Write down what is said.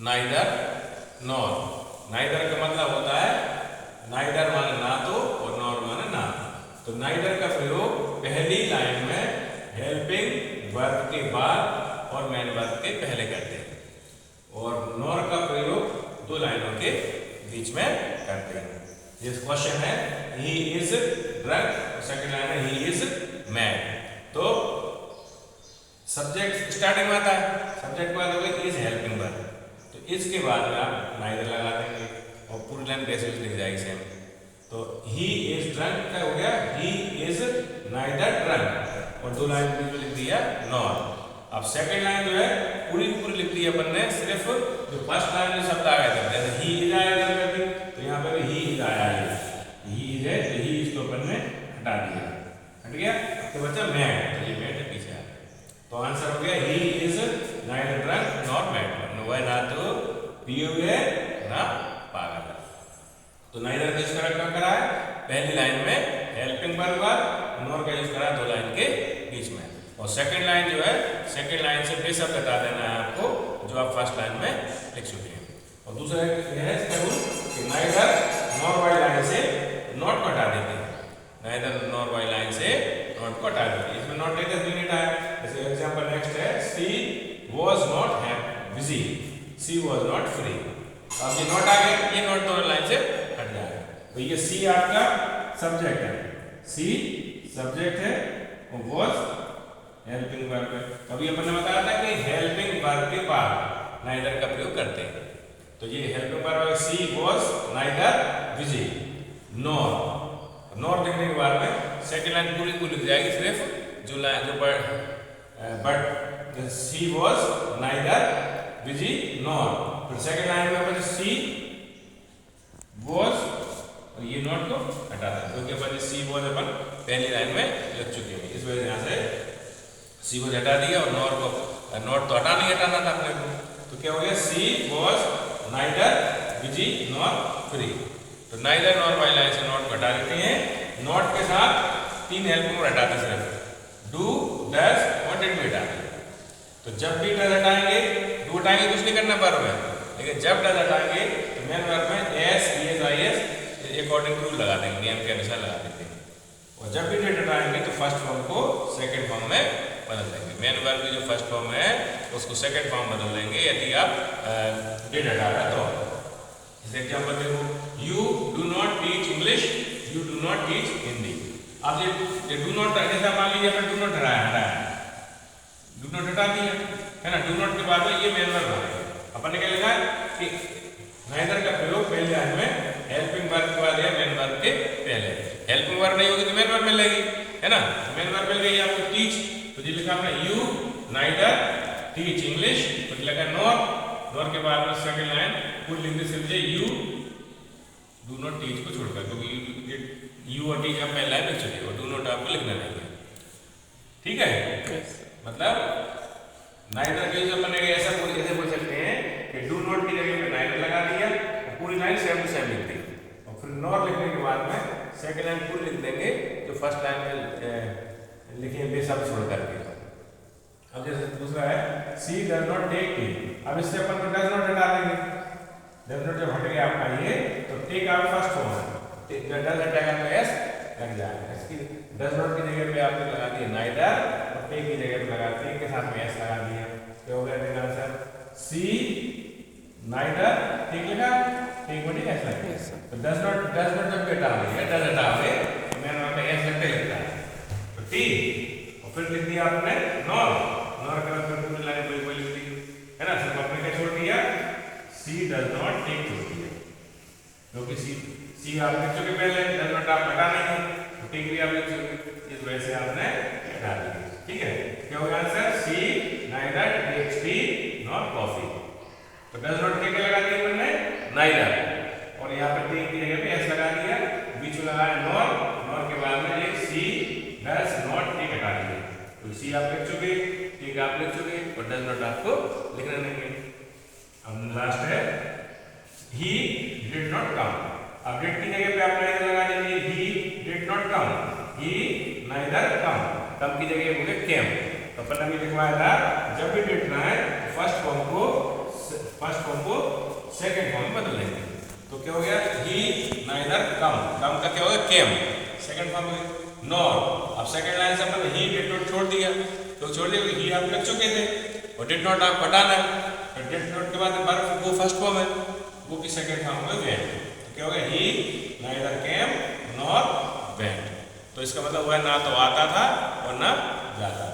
Neither nor. Neither का मतलब होता है, नाइदर माने ना तो और नॉर माने ना। तो नाइदर का प्रयोग पहली लाइन में हेल्पिंग वर्ब के बाद और मेन वर्ब के पहले करते हैं, और नॉर का प्रयोग दो लाइनों के बीच में करते हैं। ये क्वेश्चन है he is drunk, second line है ही इज मैड। तो सब्जेक्ट स्टार्टिंग में आता है, सब्जेक्ट के बाद हो गई इज हेल्पिंग वर्ब, तो इसके बाद में आप नाइदर लगा देंगे और पूरी लाइन कैसे लिख जाएगी सेम। तो ही इज ड्रंक क्या हो गया, ही इज नाइदर ड्रंक, और दो लाइन बीच में लिख दिया नॉर। अब सेकंड लाइन जो है पूरी पूरी लिख दी अपन ने, सिर्फ जो फर्स्ट लाइन में शब्द आ गए थे, जैसे ही इज आया इधर पे भी, तो यहाँ पे भी ही इज आया है, ही इज है तो ही इज को अपन ने हटा दिया, हट गया, तो बच्चा मैड, तो ये मैड पीछे आ गया। तो आंसर हो गया he is neither drunk nor mad, वह ना तो पिए हुए ना पागल। तो नाइदर का यूज करा है पहली लाइन में हेल्पिंग वर्ब, नॉर का यूज करा दो लाइन के बीच में, और सेकंड लाइन जो है सेकंड लाइन से बेशक बता देना है आपको जो आप फर्स्ट लाइन में लिख चुके हैं। और दूसरा है रूल कि नाइदर नॉर वाली लाइन से नॉट को हटा देते हैं, नाइदर नॉर वाली लाइन से नॉट को हटा देते हैं, इसमें नॉट लेते हैं यूनिट है। जैसे एग्जांपल नेक्स्ट है she was not busy, she was not free. अब ये नॉट आ गया, ये नॉट दोनों लाइन से हट जाएगा। तो ये सी आपका सब्जेक्ट है, सी सब्जेक्ट है और वाज हेल्पिंग वर्ब है। अभी अपन ने बताया था कि हेल्पिंग वर्ब के बाद नाइदर का प्रयोग करते हैं, तो ये हेल्पिंग वर्ब है she was neither busy nor, nor लिखने के बाद में सेकंड लाइन पूरी पूरी लिख जाएगी, सिर्फ जो लाइन जो but she was neither busy nor, फिर सेकंड लाइन में अपन सी वाज और ये नॉट को हटा दें, क्योंकि अपन सी वाज अपन पहली लाइन में लिख चुके हैं, इस वजह से यहाँ से सी वाज हटा दिया, और नॉर को नॉट तो हटाना था अपने को, तो क्या हो गया she was neither busy nor free. तो नाइदर नॉर वाली लाइन से नॉट को हटा देते हैं, नॉट के साथ तीन हेल्पिंग वर्ब हटाते हैं, सिर्फ डू डज और डिड भी हटाते हैं। तो जब भी डज हटाएंगे, डू हटाएंगे कुछ नहीं करना वर्ब है, लेकिन जब डज हटाएंगे तो मेन वर्ब में S ES IES according to rule लगा देंगे, नियम के अनुसार लगा देते हैं। और जब भी डिड हटाएंगे तो फर्स्ट फॉर्म को सेकंड फॉर्म में बदल देंगे, मेन वर्ब की जो फर्स्ट फॉर्म है उसको सेकंड फॉर्म बदल देंगे यदि आप डिड हटा रहे तो। जैसे एग्जांपल देखो, you do not teach English, you do not teach Hindi. अब ये डू नॉट जैसा मान लीजिए अपन डू नॉट हटाया, डू नॉट हटा दिया है ना, डू नॉट के बाद में ये मेन वर्ब आ गया। अपन ने क्या लिखा कि नाइदर का प्रयोग पहले लाइन में हेल्पिंग वर्ब के बाद या मेन वर्ब के पहले, हेल्पिंग वर्ब नहीं होगी तो मेन वर्ब मिलेगी, है ना, मेन वर्ब मिल गई आपको टीच, तो जी लिखा हमने यू नाइदर टीच इंग्लिश, तो लिखा नॉर, नॉर के बाद में सेकंड लाइन पूरी लिखने से मुझे यू डू नॉट टीच को छोड़कर, क्योंकि यू और टीच आप पहले लाइन लिख चुके हो, डू नॉट आपको लिखना नहीं है, ठीक है। मतलब नाइदर के यूज अपन ऐसा बोल सकते हैं कि डू नॉट की जगह पे नाइदर लगा दिया और पूरी लाइन सेम टू सेम लिख दी, और फिर नॉर लिखने के बाद में सेकंड लाइन पूरी लिख देंगे जो फर्स्ट लाइन में लिखे बेशब्द छोड़ करके। अब जैसे दूसरा है सी डज नॉट टेक टी, अब इससे अपन को डज नॉट हटा देंगे, डज नॉट जब हट गया आपका ये तो टेक आप फर्स्ट फॉर्म है, डज हटेगा तो एस लग जाएगा, इसकी डज नॉट की जगह पे आपने लगा दिया नाइदर और टेक की जगह पे लगा दिया, के साथ में एस लगा दिया, क्या हो गया आंसर सी नाइदर टेक लिखा, टेक में एस लग गया। तो डज नॉट जब हटा देंगे, डज हटाओगे तो मैंने वहां पे एस लग के लिखा है, तो टी और फिर लिख दिया आपने नॉर, नॉर का फिर पूरी लाइन कोई लिख दी, है ना, सिर्फ आपने क्या छोड़ दिया सी डज नॉट टेक छोड़ दिया, क्योंकि सी आप लिख चुके पहले, डज नॉट आप हटा नहीं, टेक भी आप लिख चुके, इस वजह से आपने हटा दिया, ठीक है। क्या होगा answer C neither takes tea nor coffee, तो डज नॉट टेक लगा दिया मैंने नाइदर, और यहाँ पर टेक की जगह पे एस लगा दिया, बीच में लगाया नॉर, नॉर के बाद में ये सी डज नॉट टेक हटा दिया, तो सी आप लिख चुके, टेक आप लिख चुके और डज नॉट आपको लिखना नहीं है। अब लास्ट है ही डिड नॉट कम, अब डिड की जगह पे आप नाइदर लगा देंगे, he did not come, he neither come की जगह हो गया केम, तो अपन ने लिखवाया था जब भी डिड ना है फर्स्ट फॉर्म को फर्स्ट फॉर्म को सेकंड फॉर्म में बदल देंगे। तो क्या हो गया, ही नाइदर कम, कम का क्या हो गया केम, सेकंड फॉर्म में नॉर। अब सेकंड लाइन से अपन ही डिड नॉट छोड़ दिया, तो छोड़ दिया ही आप लग चुके थे और डिड नॉट आप हटाना है, तो डिड नॉट के बाद वर्ब वो फर्स्ट फॉर्म है, वो की सेकंड फॉर्म में वेंट। तो क्या हो गया, ही नाइदर केम नॉर वेंट। तो इसका मतलब हुआ ना तो आता था और ना जाता